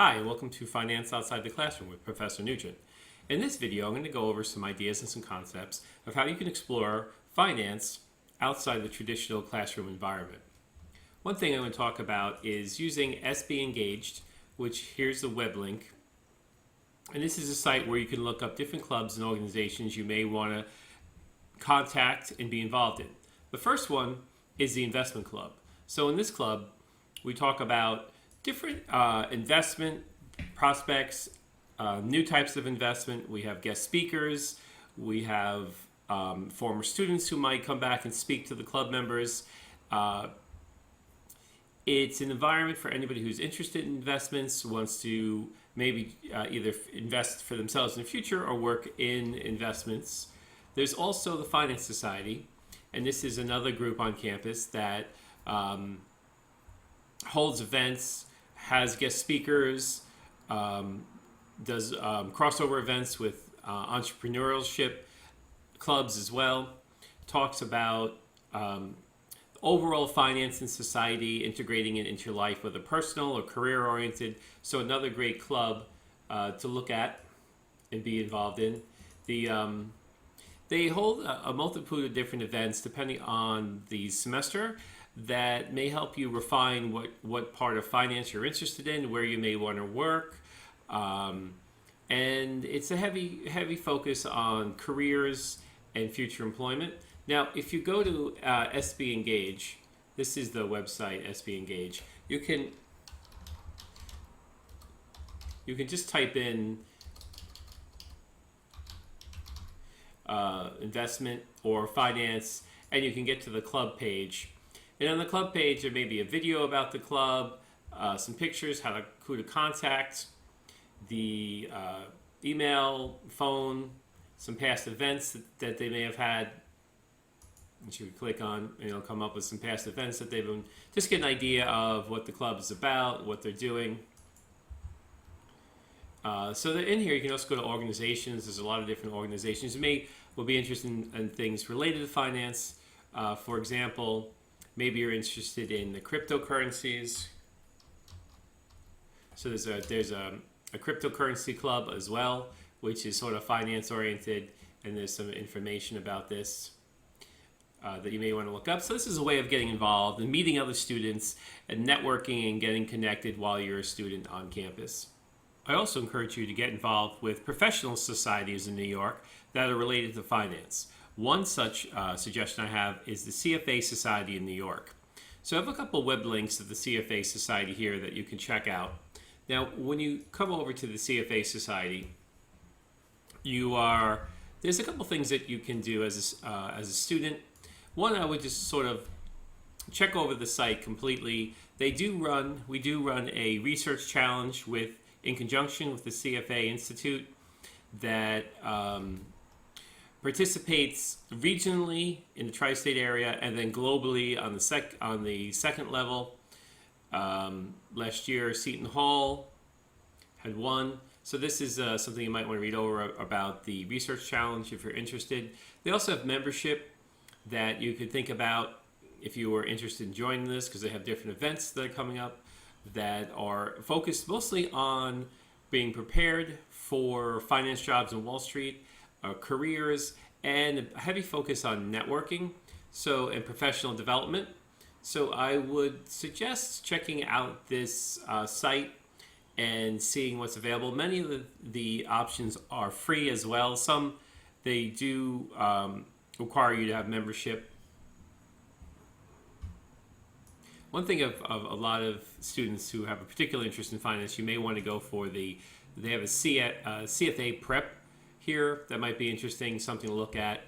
Hi, and welcome to Finance Outside the Classroom with Professor Nugent. In this video, I'm going to go over some ideas and some concepts of how you can explore finance outside the traditional classroom environment. One thing I'm going to talk about is using SB Engaged, which here's the web link. And this is a site where you can look up different clubs and organizations you may want to contact and be involved in. The first one is the investment club. So in this club, we talk about different investment prospects, new types of investment. We have guest speakers. We have former students who might come back and speak to the club members. It's an environment for anybody who's interested in investments, wants to maybe either invest for themselves in the future or work in investments. There's also the Finance Society, and this is another group on campus that holds events, has guest speakers, does crossover events with entrepreneurship clubs as well, talks about overall finance and society, integrating it into your life, whether personal or career oriented. So another great club to look at and be involved in. They hold a multitude of different events depending on the semester that may help you refine what part of finance you're interested in, where you may want to work. And it's a heavy focus on careers and future employment. Now, if you go to SB Engage, this is the website, SB Engage, you can just type in investment or finance, and you can get to the club page. And on the club page, there may be a video about the club, some pictures, who to contact, the email, phone, some past events that they may have had. And you can click on, and it'll come up with some past events that they've been, just get an idea of what the club is about, what they're doing. So in here, you can also go to organizations. There's a lot of different organizations. You will be interested in things related to finance. For example, maybe you're interested in the cryptocurrencies. So there's a cryptocurrency club as well, which is sort of finance oriented, and there's some information about this that you may want to look up. So this is a way of getting involved and meeting other students and networking and getting connected while you're a student on campus. I also encourage you to get involved with professional societies in New York that are related to finance. One such suggestion I have is the CFA Society in New York. So I have a couple web links to the CFA Society here that you can check out. Now, when you come over to the CFA Society, there's a couple things that you can do as a student. One, I would just sort of check over the site completely. We do run a research challenge in conjunction with the CFA Institute that participates regionally in the tri-state area and then globally on the second level. Last year, Seton Hall had won. So this is something you might want to read over about the research challenge if you're interested. They also have membership that you could think about if you were interested in joining this, because they have different events that are coming up that are focused mostly on being prepared for finance jobs on Wall Street, careers, and a heavy focus on networking, and professional development. So I would suggest checking out this site and seeing what's available. Many of the options are free as well. Some they do require you to have membership. One thing of a lot of students who have a particular interest in finance, you may want to go for they have a CFA prep here that might be interesting, something to look at.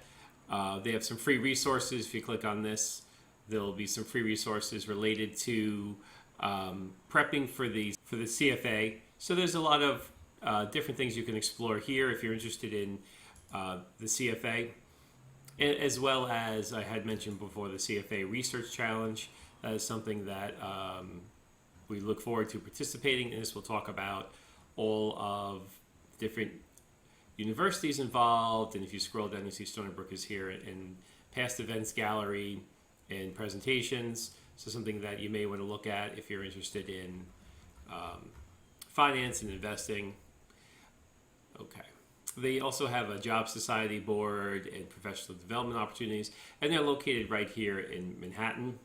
They have some free resources. If you click on this, there'll be some free resources related to prepping for the CFA. So there's a lot of different things you can explore here if you're interested in the CFA, as well as I had mentioned before, the CFA Research Challenge. That is something that we look forward to participating in. This will talk about all of different universities involved, and if you scroll down, you see Stony Brook is here, and past events gallery and presentations. So something that you may want to look at if you're interested in finance and investing. Okay. They also have a job society board and professional development opportunities, and they're located right here in Manhattan.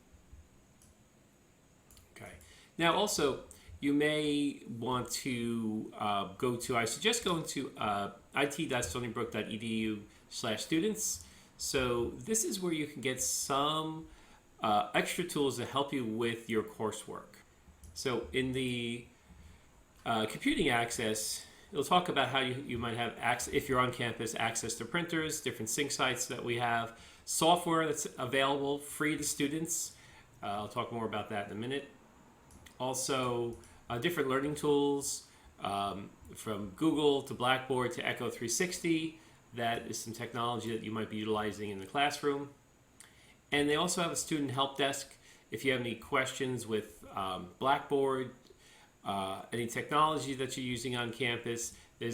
Okay. Now, also, you may want to I suggest going to it.stonybrook.edu/students. So this is where you can get some extra tools to help you with your coursework. So in the computing access, it'll talk about how you might have access, if you're on campus, access to printers, different sync sites that we have, software that's available free to students. I'll talk more about that in a minute. Also, different learning tools from Google to Blackboard to Echo 360. That is some technology that you might be utilizing in the classroom. And they also have a student help desk. If you have any questions with Blackboard, any technology that you're using on campus,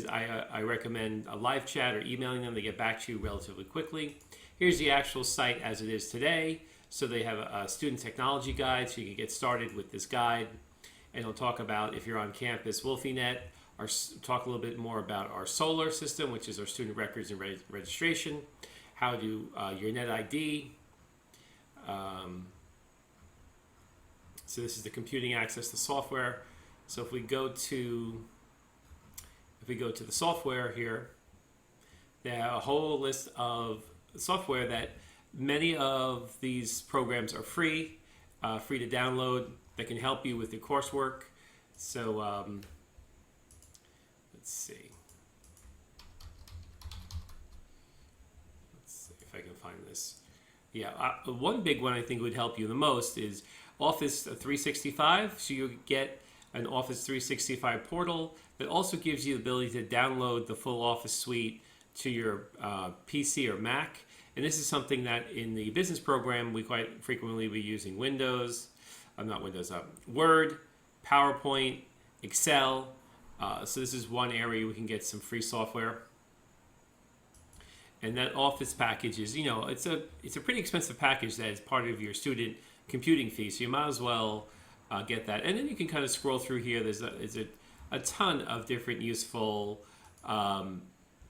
I recommend a live chat or emailing them. They get back to you relatively quickly. Here's the actual site as it is today. So they have a student technology guide, so you can get started with this guide. And it'll talk about, if you're on campus, WolfieNet, talk a little bit more about our solar system, which is our student records and registration, how to your net ID. So this is the computing access to software. So if we go to the software here, they have a whole list of software that many of these programs are free to download, that can help you with your coursework. So let's see if I can find this. Yeah, one big one I think would help you the most is Office 365. So you get an Office 365 portal that also gives you the ability to download the full Office suite to your PC or Mac. And this is something that in the business program we quite frequently be using Word, PowerPoint, Excel. So this is one area we can get some free software. And that Office package is, it's a pretty expensive package that is part of your student computing fee. So you might as well get that. And then you can kind of scroll through here. There's a ton of different useful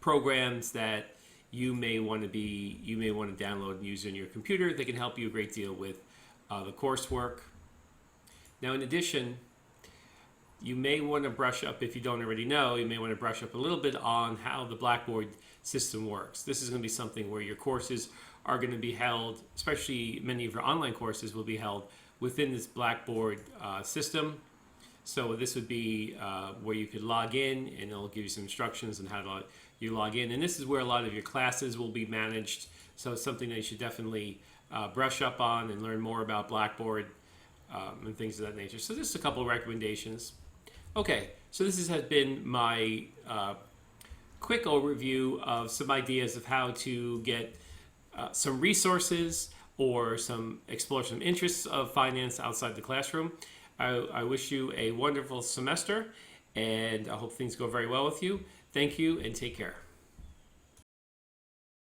programs that you may want to download and use on your computer. They can help you a great deal with the coursework. Now, in addition, you may want to brush up, if you don't already know, you may want to brush up a little bit on how the Blackboard system works. This is going to be something where your courses are going to be held, especially many of your online courses will be held within this Blackboard system. So this would be where you could log in, and it'll give you some instructions on how you log in. And this is where a lot of your classes will be managed. So it's something that you should definitely brush up on and learn more about Blackboard and things of that nature. So just a couple of recommendations. Okay, so this has been my quick overview of some ideas of how to get some resources or explore some interests of finance outside the classroom. I wish you a wonderful semester, and I hope things go very well with you. Thank you, and take care.